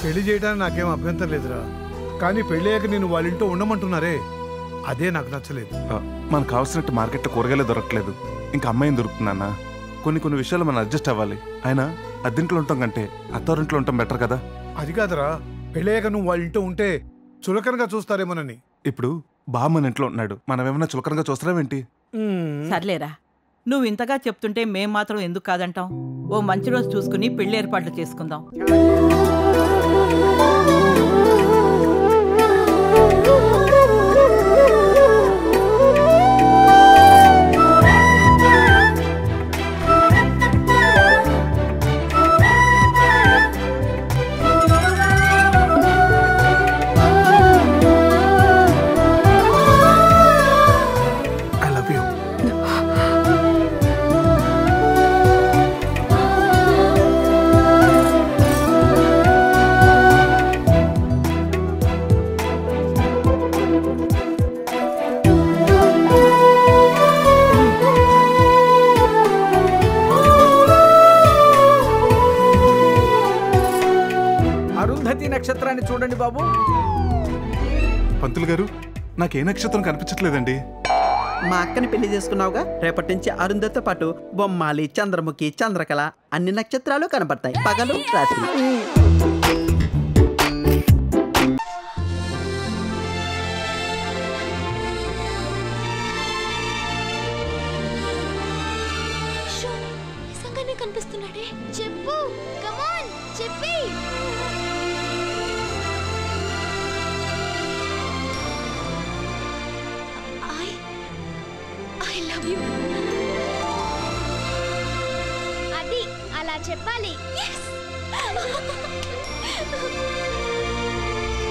పెళ్లి చేయడానికి నాకేం అభ్యంతరం లేదురా, కానీ పెళ్ళయ్యాక నేను వాళ్ళ ఇంట్లో ఉండమంటున్నారే అదే నాకు నచ్చలేదు. మనకు కావాల్సినట్టు మార్కెట్లో కూరగాయలే దొరకట్లేదు, ఇంకా అమ్మాయిని దొరుకుతుందన్నా. కొన్ని విషయాలు మనం అడ్జస్ట్ అవ్వాలి. అయినా అద్దెంట్లో ఉంటాం కంటే అత్తారింట్లో ఉంటాం బెటర్ కదా. అది కాదురా, పెళ్ళయ్యాక నువ్వు వాళ్ళ ఇంట్లో ఉంటే చులకనగా చూస్తారేమోనని. ఇప్పుడు బామ్మని ఇంట్లో ఉన్నాడు, మనం ఏమన్నా చులకనగా చూస్తారేమేంటి? సర్లేరా, నువ్వు ఇంతగా చెప్తుంటే మేం మాత్రం ఎందుకు కాదంటాం? ఓ మంచి రోజు చూసుకుని పెళ్లి ఏర్పాట్లు చేసుకుందాం. అరుంధతి నక్షత్రాన్ని చూడండి బాబు. పంతులు గారు, నాకే నక్షత్రం కనిపించట్లేదండి. మా అక్కని పెళ్లి చేసుకున్నావుగా, రేపటి నుంచి అరుంధతితో పాటు బొమ్మాలి, చంద్రముఖి, చంద్రకళ అన్ని నక్షత్రాలు కనబడతాయి, పగలు రాత్రి. కనిపిస్తున్నాడే, చెప్పు, కమాన్ చెప్పి. I love you. అది అలా చెప్పాలి. Yes.